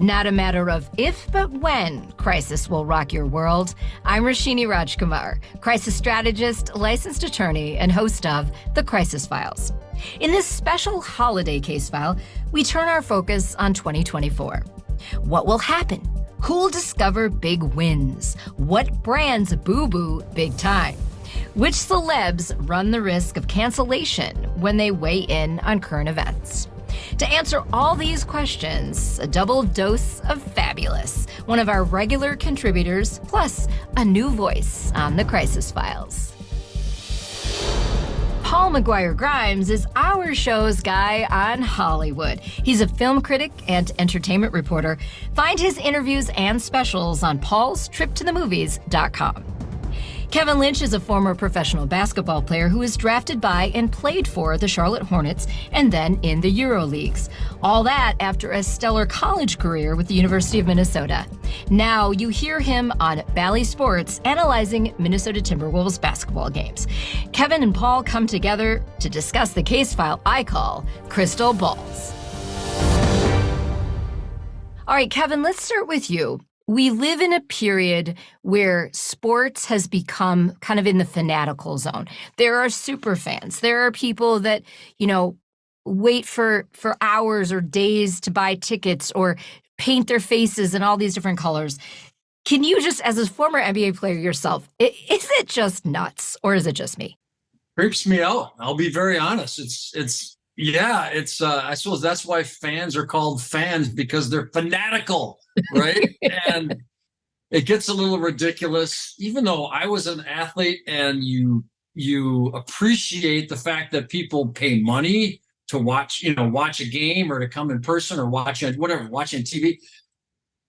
Not a matter of if, but when crisis will rock your world. I'm Roshini Rajkumar, crisis strategist, licensed attorney, and host of The Crisis Files. In this special holiday case file, we turn our focus on 2024. What will happen? Who'll discover big wins? What brands boo-boo big time? Which celebs run the risk of cancellation when they weigh in on current events? To answer all these questions, a double dose of fabulous, one of our regular contributors, plus a new voice on The Crisis Files. Paul McGuire Grimes is our show's guy on Hollywood. He's a film critic and entertainment reporter. Find his interviews and specials on paulstriptothemovies.com. Kevin Lynch is a former professional basketball player who was drafted by and played for the Charlotte Hornets and then in the EuroLeagues. All that after a stellar college career with the University of Minnesota. Now you hear him on Bally Sports analyzing Minnesota Timberwolves basketball games. Kevin and Paul come together to discuss the case file I call Crystal Balls. All right, Kevin, let's start with you. We live in a period where sports has become kind of in the fanatical zone. There are super fans. There are people that, wait for hours or days to buy tickets or paint their faces in all these different colors. Can you just, as a former NBA player yourself, is it just nuts or is it just me? Creeps me out. I'll be very honest. I suppose that's why fans are called fans, because they're fanatical. Right. And it gets a little ridiculous, even though I was an athlete, and you appreciate the fact that people pay money to watch a game or to come in person or watching TV.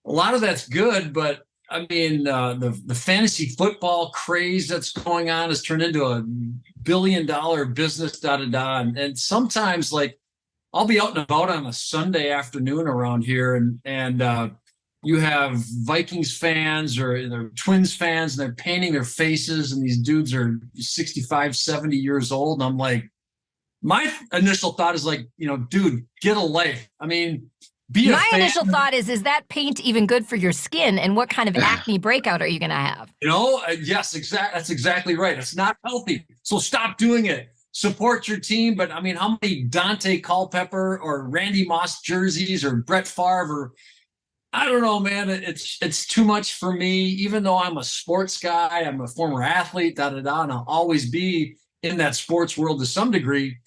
A lot of that's good. But I mean, the fantasy football craze that's going on has turned into a billion-dollar business, And sometimes, like, I'll be out and about on a Sunday afternoon around here, and you have Vikings fans or they're Twins fans, and they're painting their faces, and these dudes are 65, 70 years old. And I'm like, my initial thought is like, dude, get a life. I mean, my initial thought is that paint even good for your skin? And what kind of acne breakout are you going to have? Yes, exactly. That's exactly right. It's not healthy. So stop doing it. Support your team. But I mean, how many Dante Culpepper or Randy Moss jerseys or Brett Favre I don't know, man. It's too much for me. Even though I'm a sports guy, I'm a former athlete, and I'll always be in that sports world to some degree.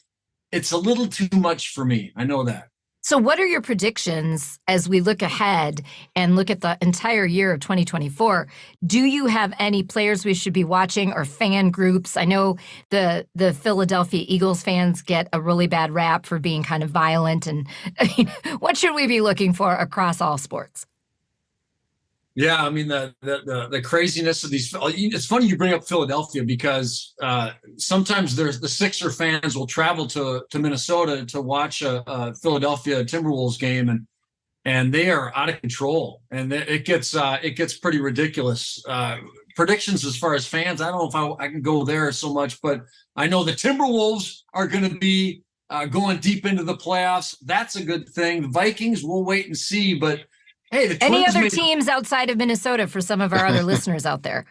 It's a little too much for me. I know that. So what are your predictions as we look ahead and look at the entire year of 2024? Do you have any players we should be watching or fan groups? I know the Philadelphia Eagles fans get a really bad rap for being kind of violent. And what should we be looking for across all sports? Yeah, I mean, the craziness of these. It's funny you bring up Philadelphia, because sometimes the Sixer fans will travel to Minnesota to watch a Philadelphia Timberwolves game, and they are out of control, and it gets pretty ridiculous. Predictions as far as fans, I don't know if I can go there so much, but I know the Timberwolves are going to be going deep into the playoffs. That's a good thing. The Vikings, we'll wait and see, but. Hey, any other teams outside of Minnesota for some of our other listeners out there?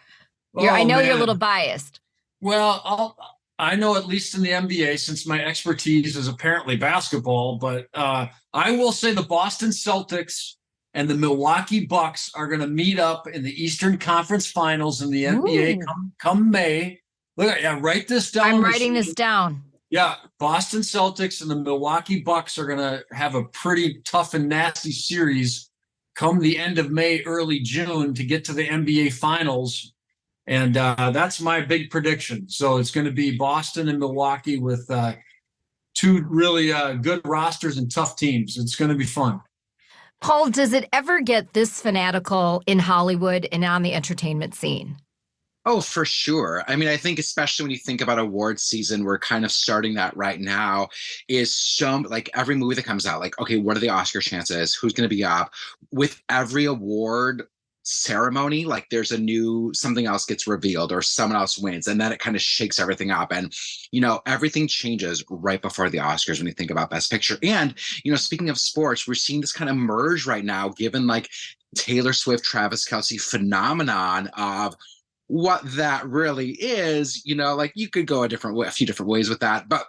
I know you're a little biased. Well, I know at least in the NBA, since my expertise is apparently basketball, but I will say the Boston Celtics and the Milwaukee Bucks are going to meet up in the Eastern Conference Finals in the NBA come May. Look, write this down. I'm writing this down. Yeah, Boston Celtics and the Milwaukee Bucks are going to have a pretty tough and nasty series come the end of May, early June to get to the NBA Finals. And that's my big prediction. So it's going to be Boston and Milwaukee with two really good rosters and tough teams. It's going to be fun. Paul, does it ever get this fanatical in Hollywood and on the entertainment scene? Oh, for sure. I mean, I think especially when you think about awards season, we're kind of starting that right now, is like every movie that comes out, like, okay, what are the Oscar chances? Who's going to be up? With every award ceremony, like there's something else gets revealed or someone else wins, and then it kind of shakes everything up. And, everything changes right before the Oscars when you think about Best Picture. And, speaking of sports, we're seeing this kind of merge right now, given like Taylor Swift, Travis Kelce phenomenon of what that really is. Like you could go a few different ways with that, but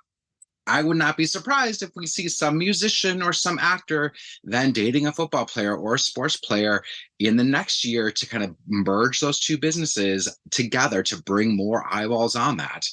I would not be surprised if we see some musician or some actor then dating a football player or a sports player in the next year to kind of merge those two businesses together to bring more eyeballs on that.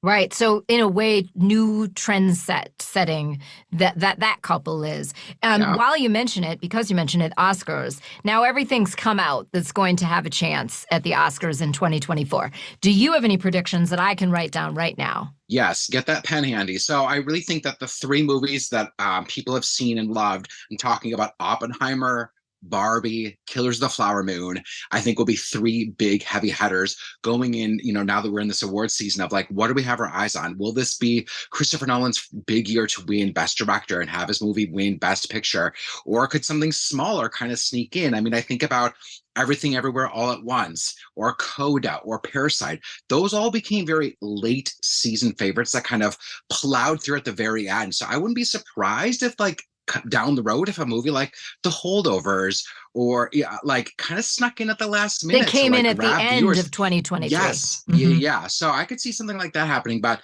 Right. So in a way, new trend setting that couple is. While you mention it, because you mentioned it, Oscars, now everything's come out that's going to have a chance at the Oscars in 2024. Do you have any predictions that I can write down right now? Yes, get that pen handy. So I really think that the three movies that people have seen and loved, I'm talking about Oppenheimer, Barbie, Killers of the Flower Moon, I think will be three big heavy hitters going in, now that we're in this award season of like, what do we have our eyes on? Will this be Christopher Nolan's big year to win Best Director and have his movie win Best Picture? Or could something smaller kind of sneak in? I mean, I think about Everything Everywhere All at Once or Coda or Parasite. Those all became very late season favorites that kind of plowed through at the very end. So I wouldn't be surprised if like down the road if a movie like The Holdovers or like kind of snuck in at the last minute. They came to, like, in at the end of 2023. Yes. Mm-hmm. Yeah. So I could see something like that happening, but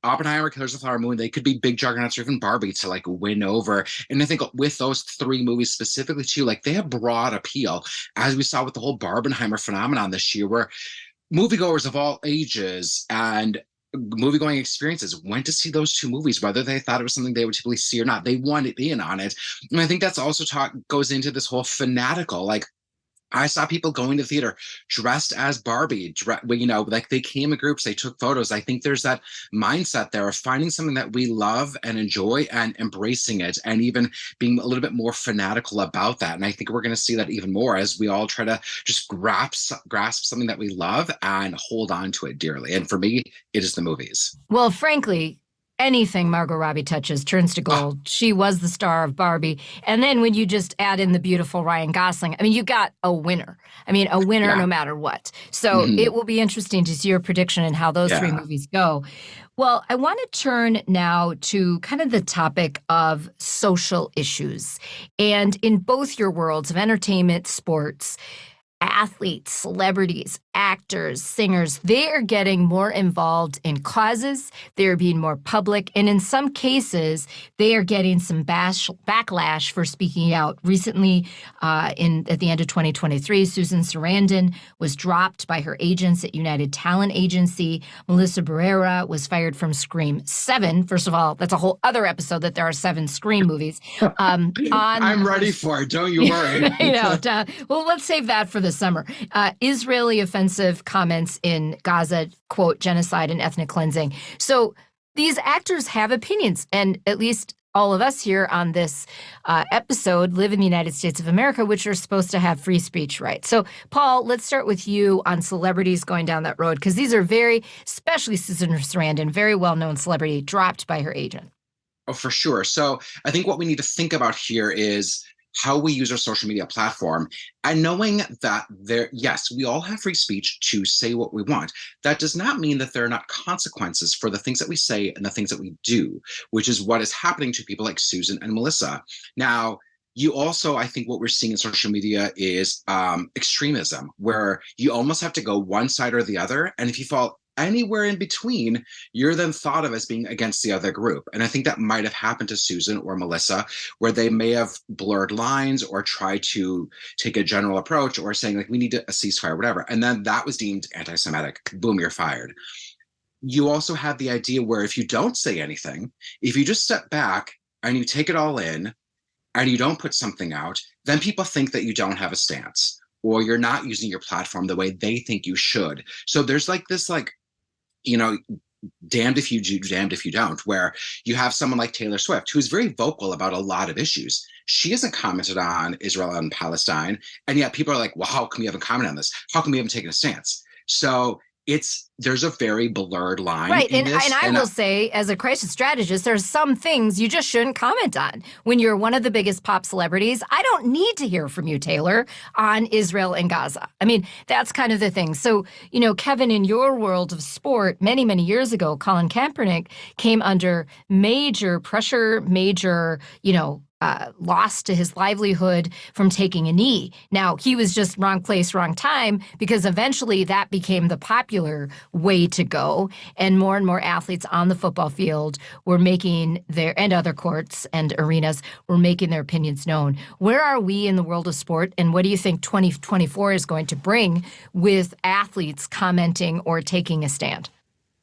Oppenheimer, Killers of the Flower Moon, they could be big juggernauts or even Barbie to like win over. And I think with those three movies specifically too, like they have broad appeal, as we saw with the whole Barbenheimer phenomenon this year, where moviegoers of all ages and movie-going experiences went to see those two movies, whether they thought it was something they would typically see or not. They wanted in on it. And I think that's also goes into this whole fanatical, like I saw people going to theater dressed as Barbie, like they came in groups, they took photos. I think there's that mindset there of finding something that we love and enjoy and embracing it and even being a little bit more fanatical about that. And I think we're going to see that even more as we all try to just grasp something that we love and hold on to it dearly. And for me, it is the movies. Well, frankly, anything Margot Robbie touches turns to gold. She was the star of Barbie. And then when you just add in the beautiful Ryan Gosling, I mean, you got a winner. I mean, a winner no matter what. So it will be interesting to see your prediction and how those three movies go. Well, I want to turn now to kind of the topic of social issues. And in both your worlds of entertainment, sports, athletes, celebrities, actors, singers, they are getting more involved in causes. They're being more public. And in some cases, they are getting some backlash for speaking out. Recently, at the end of 2023, Susan Sarandon was dropped by her agents at United Talent Agency. Melissa Barrera was fired from Scream 7. First of all, that's a whole other episode that there are 7 Scream movies. I'm ready for it. Don't you worry. Well, let's save that for the summer. Israeli offensive comments in Gaza, quote, genocide and ethnic cleansing. So these actors have opinions, and at least all of us here on this episode live in the United States of America, which are supposed to have free speech rights. So, Paul, let's start with you on celebrities going down that road, because these are especially Susan Sarandon, very well-known celebrity, dropped by her agent. Oh, for sure. So I think what we need to think about here is how we use our social media platform and knowing that yes, we all have free speech to say what we want. That does not mean that there are not consequences for the things that we say and the things that we do, which is what is happening to people like Susan and Melissa. Now, you also, I think what we're seeing in social media is extremism, where you almost have to go one side or the other. And if you fall anywhere in between, you're then thought of as being against the other group. And I think that might have happened to Susan or Melissa, where they may have blurred lines or tried to take a general approach or saying like, we need a ceasefire, whatever. And then that was deemed anti-Semitic. Boom, you're fired. You also have the idea where if you don't say anything, if you just step back and you take it all in and you don't put something out, then people think that you don't have a stance or you're not using your platform the way they think you should. So there's like this damned if you do, damned if you don't, where you have someone like Taylor Swift, who's very vocal about a lot of issues. She hasn't commented on Israel and Palestine. And yet people are like, well, how come you haven't commented on this? How come you haven't taken a stance? So there's a very blurred line Right. in this. And I will say, as a crisis strategist, there's some things you just shouldn't comment on. When you're one of the biggest pop celebrities, I don't need to hear from you, Taylor, on Israel and Gaza. I mean, that's kind of the thing. So, Kevin, in your world of sport, many, many years ago, Colin Kaepernick came under major pressure, major, loss to his livelihood from taking a knee. Now, he was just wrong place, wrong time, because eventually that became the popular way to go. And more athletes on the football field were making and other courts and arenas were making their opinions known. Where are we in the world of sport? And what do you think 2024 is going to bring with athletes commenting or taking a stand?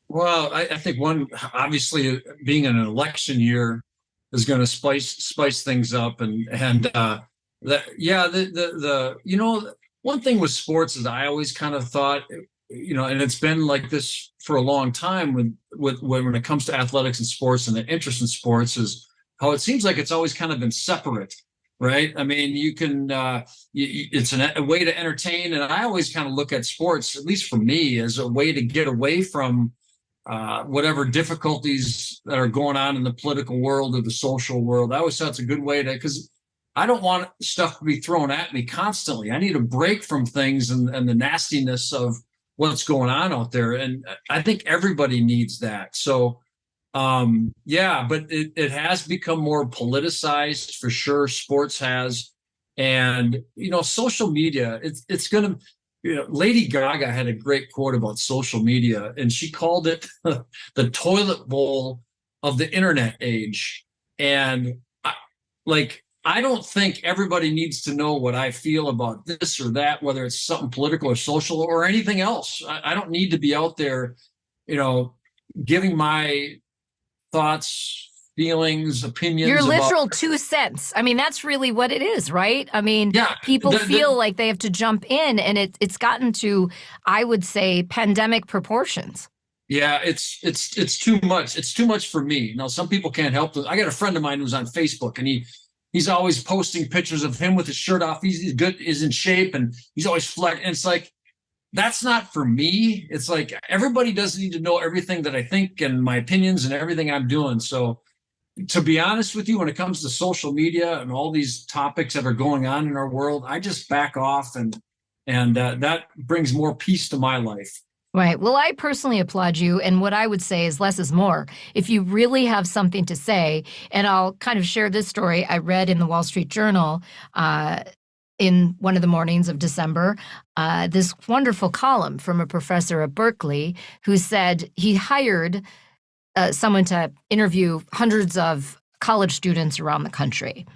Well, I think one, obviously, being an election year, is going to spice things up, and one thing with sports is I always kind of thought, and it's been like this for a long time when it comes to athletics and sports and the interest in sports, is how it seems like it's always kind of been separate, right? I mean, you can it's a way to entertain, and I always kind of look at sports, at least for me, as a way to get away from whatever difficulties that are going on in the political world or the social world. I always thought it's a good way to, because I don't want stuff to be thrown at me constantly. I need a break from things and the nastiness of what's going on out there. And I think everybody needs that. So, but it has become more politicized for sure. Sports has. And, social media, it's going to, Lady Gaga had a great quote about social media, and she called it the toilet bowl of the internet age. And I don't think everybody needs to know what I feel about this or that, whether it's something political or social or anything else. I don't need to be out there, giving my thoughts, feelings, opinions. Your literal 2 cents. I mean, that's really what it is, right? I mean, people feel like they have to jump in, and it's gotten to, I would say, pandemic proportions. Yeah, it's too much. It's too much for me. Now, some people can't help it. I got a friend of mine who's on Facebook, and he's always posting pictures of him with his shirt off. He's good, is in shape, and he's always flexing. And it's like, that's not for me. It's like, everybody doesn't need to know everything that I think and my opinions and everything I'm doing. So, to be honest with you, when it comes to social media and all these topics that are going on in our world, I just back off, and that brings more peace to my life. Right. Well, I personally applaud you. And what I would say is less is more. If you really have something to say, and I'll kind of share this story I read in the Wall Street Journal in one of the mornings of December, this wonderful column from a professor at Berkeley who said he hired someone to interview hundreds of college students around the country.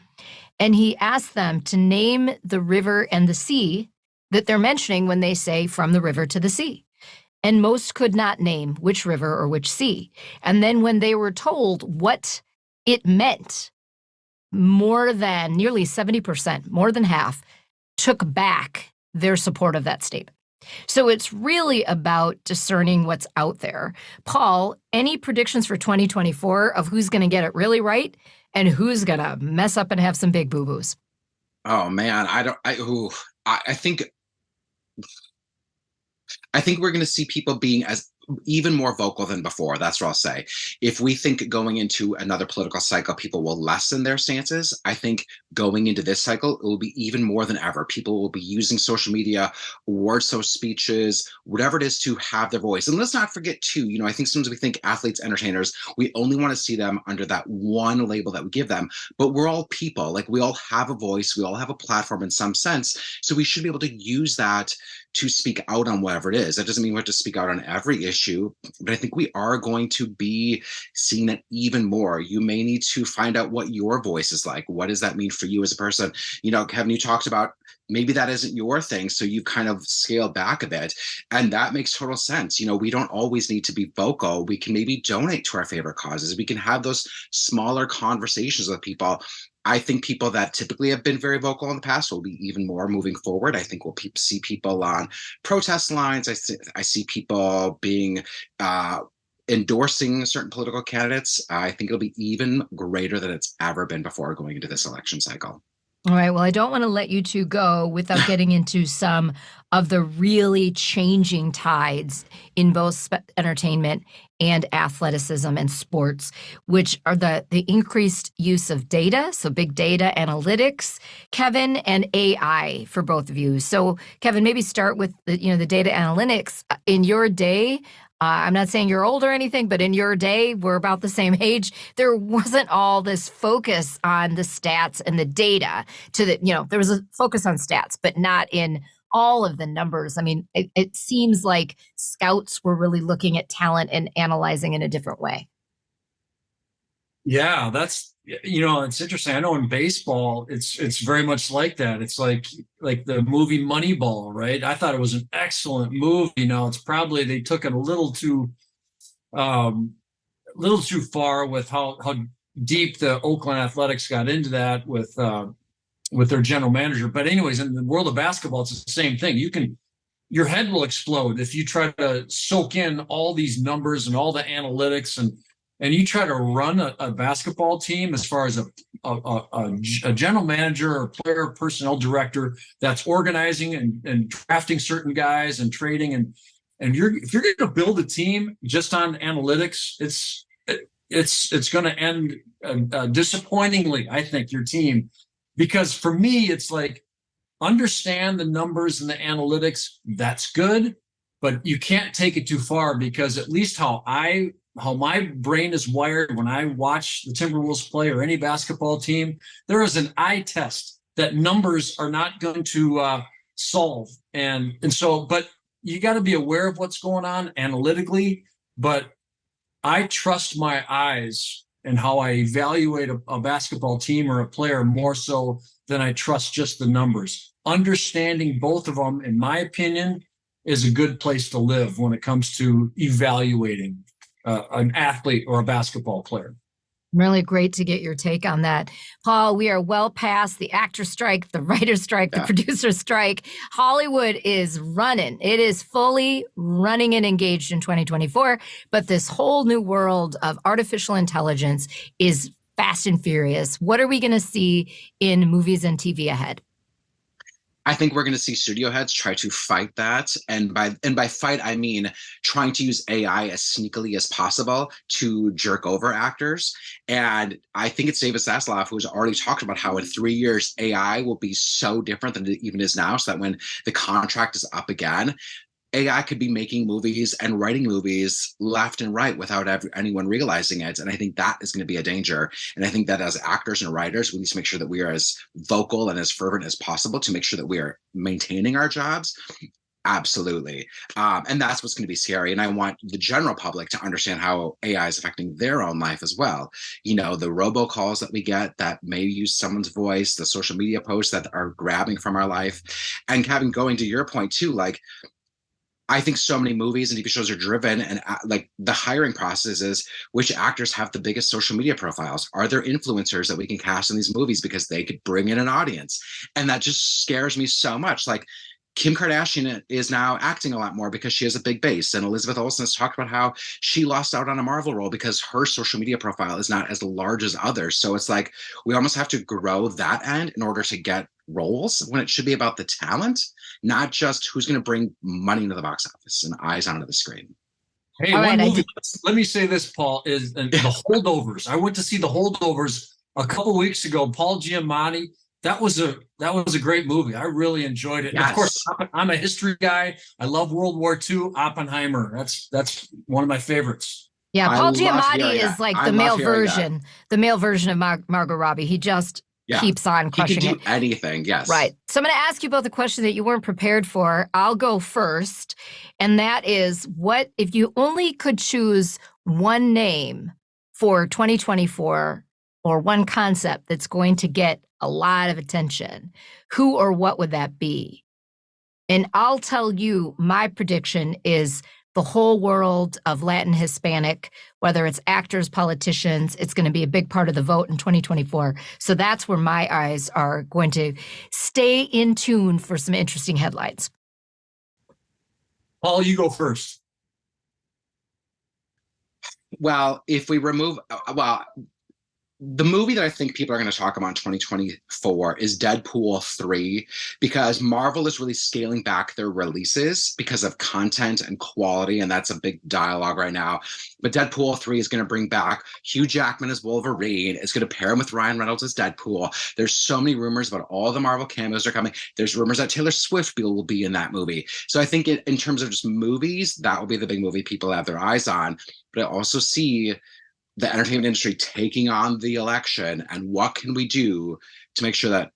And he asked them to name the river and the sea that they're mentioning when they say from the river to the sea. And most could not name which river or which sea. And then when they were told what it meant, more than nearly 70%, more than half, took back their support of that statement. So it's really about discerning what's out there. Paul, any predictions for 2024 of who's going to get it really right and who's going to mess up and have some big boo-boos? Oh man, I think we're going to see people being even more vocal than before. That's what I'll say. If we think going into another political cycle, people will lessen their stances, I think going into this cycle, it will be even more than ever. People will be using social media, word show speeches, whatever it is, to have their voice. And let's not forget too, I think sometimes we think athletes, entertainers, we only want to see them under that one label that we give them, but we're all people. Like, we all have a voice, we all have a platform in some sense. So we should be able to use that to speak out on whatever it is. That doesn't mean we have to speak out on every issue, but I think we are going to be seeing it even more. You may need to find out what your voice is like. What does that mean for you as a person? Kevin, you talked about maybe that isn't your thing, so you kind of scale back a bit, and that makes total sense. We don't always need to be vocal. We can maybe donate to our favorite causes. We can have those smaller conversations with people. I think people that typically have been very vocal in the past will be even more moving forward. I think we'll see people on protest lines. I see people being endorsing certain political candidates. I think it'll be even greater than it's ever been before going into this election cycle. All right. Well, I don't want to let you two go without getting into some of the really changing tides in both entertainment and athleticism and sports, which are the increased use of data, so big data analytics, Kevin, and AI for both of you. So, Kevin, maybe start with the data analytics. In your day, I'm not saying you're old or anything, but in your day, we're about the same age. There wasn't all this focus on the stats and the data there was a focus on stats, but not in all of the numbers. I mean, it seems like scouts were really looking at talent and analyzing in a different way. Yeah, it's interesting. I know in baseball, it's very much like that. It's like the movie Moneyball, right? I thought it was an excellent movie. It's probably they took it a little too far with how deep the Oakland Athletics got into that with their general manager. But anyways, in the world of basketball, it's the same thing. Your head will explode if you try to soak in all these numbers and all the analytics and you try to run a basketball team as far as a general manager or player personnel director that's organizing and drafting certain guys and trading and if you're going to build a team just on analytics, it's going to end disappointingly, I think, your team, because for me it's like understand the numbers and the analytics. That's good, but you can't take it too far, because at least how my brain is wired when I watch the Timberwolves play or any basketball team, there is an eye test that numbers are not going to solve. And so, but you got to be aware of what's going on analytically. But I trust my eyes and how I evaluate a basketball team or a player more so than I trust just the numbers. Understanding both of them, in my opinion, is a good place to live when it comes to evaluating an athlete or a basketball player. Really great to get your take on that. Paul, we are well past the actor strike, the writer strike, the producer strike. Hollywood is running. It is fully running and engaged in 2024. But this whole new world of artificial intelligence is fast and furious. What are we going to see in movies and TV ahead? I think we're going to see studio heads try to fight that. And by fight, I mean trying to use AI as sneakily as possible to jerk over actors. And I think it's David Zaslav who's already talked about how in 3 years, AI will be so different than it even is now, so that when the contract is up again, AI could be making movies and writing movies left and right without anyone realizing it. And I think that is going to be a danger. And I think that as actors and writers, we need to make sure that we are as vocal and as fervent as possible to make sure that we are maintaining our jobs. Absolutely. And that's what's going to be scary. And I want the general public to understand how AI is affecting their own life as well. The robocalls that we get that may use someone's voice, the social media posts that are grabbing from our life. And Kevin, going to your point too, I think so many movies and TV shows are driven, and the hiring process is which actors have the biggest social media profiles. Are there influencers that we can cast in these movies because they could bring in an audience? And that just scares me so much. Kim Kardashian is now acting a lot more because she has a big base. And Elizabeth Olsen has talked about how she lost out on a Marvel role because her social media profile is not as large as others. So it's like we almost have to grow that end in order to get roles, when it should be about the talent, not just who's going to bring money into the box office and eyes onto the screen. Hey, one movie, let me say this, Paul, is The Holdovers. I went to see The Holdovers a couple weeks ago. Paul Giamatti. That was a great movie. I really enjoyed it. Yes. Of course, I'm a history guy. I love World War II. Oppenheimer. That's one of my favorites. Yeah, Paul Giamatti is like the male version of Margot Robbie. He just keeps on crushing it. He can do anything, yes. Right. So I'm going to ask you both a question that you weren't prepared for. I'll go first, and that is, what if you only could choose one name for 2024 or one concept that's going to get a lot of attention, who or what would that be? And I'll tell you, my prediction is the whole world of Latin Hispanic, whether it's actors, politicians, it's going to be a big part of the vote in 2024. So that's where my eyes are going to stay in tune for some interesting headlines. Paul, you go first. Well, if we remove, the movie that I think people are going to talk about in 2024 is Deadpool 3, because Marvel is really scaling back their releases because of content and quality, and that's a big dialogue right now. But Deadpool 3 is going to bring back Hugh Jackman as Wolverine. It's going to pair him with Ryan Reynolds as Deadpool. There's so many rumors about all the Marvel cameos are coming. There's rumors that Taylor Swift will be in that movie. So I think in terms of just movies, that will be the big movie people have their eyes on. But I also see the entertainment industry taking on the election, and what can we do to make sure that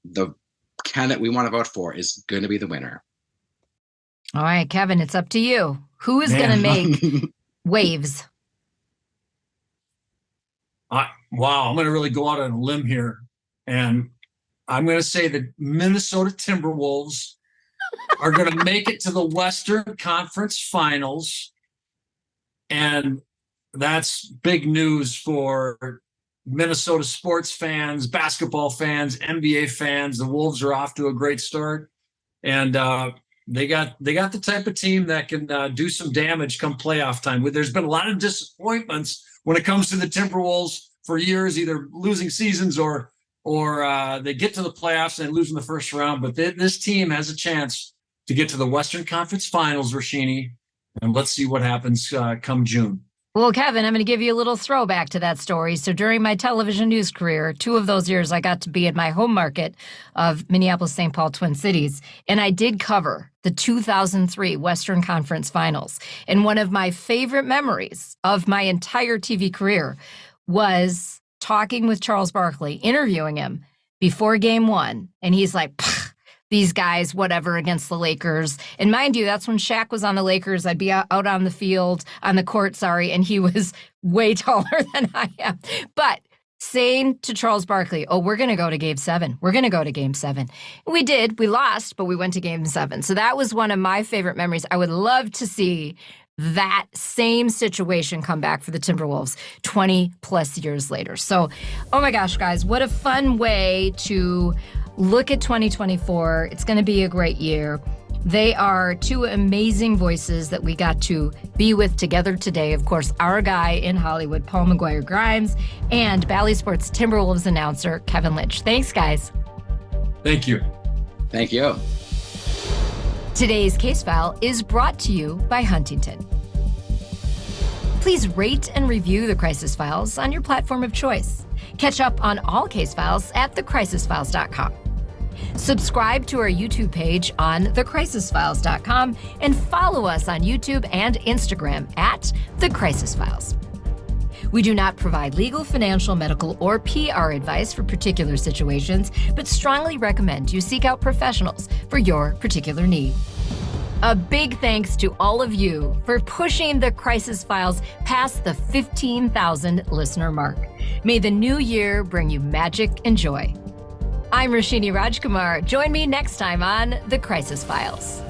the candidate we want to vote for is going to be the winner. All right, Kevin, it's up to you. Who is going to make waves? Wow, I'm going to really go out on a limb here, and I'm going to say that Minnesota Timberwolves are going to make it to the Western Conference Finals, and that's big news for Minnesota sports fans, basketball fans, NBA fans. The Wolves are off to a great start, and they got the type of team that can do some damage come playoff time. There's been a lot of disappointments when it comes to the Timberwolves for years, either losing seasons or they get to the playoffs and lose in the first round. But this team has a chance to get to the Western Conference Finals, Roshini, and let's see what happens come June. Well, Kevin, I'm going to give you a little throwback to that story. So during my television news career, 2 of those years I got to be in my home market of Minneapolis, St. Paul, Twin Cities. And I did cover the 2003 Western Conference Finals. And one of my favorite memories of my entire TV career was talking with Charles Barkley, interviewing him before game 1. And he's like, these guys, whatever, against the Lakers. And mind you, that's when Shaq was on the Lakers. I'd be out on the field, on the court, and he was way taller than I am. But saying to Charles Barkley, we're going to go to game 7. We're going to go to game 7. We did. We lost, but we went to game 7. So that was one of my favorite memories. I would love to see that same situation come back for the Timberwolves 20 plus years later. So, oh my gosh, guys, what a fun way to look at 2024. It's going to be a great year. They are 2 amazing voices that we got to be with together today. Of course, our guy in Hollywood, Paul McGuire Grimes, and Bally Sports Timberwolves announcer, Kevin Lynch. Thanks, guys. Thank you. Thank you. Today's Case File is brought to you by Huntington. Please rate and review the Crisis Files on your platform of choice. Catch up on all case files at thecrisisfiles.com. Subscribe to our YouTube page on thecrisisfiles.com and follow us on YouTube and Instagram at The Crisis Files. We do not provide legal, financial, medical, or PR advice for particular situations, but strongly recommend you seek out professionals for your particular need. A big thanks to all of you for pushing the Crisis Files past the 15,000 listener mark. May the new year bring you magic and joy. I'm Roshini Rajkumar. Join me next time on The Crisis Files.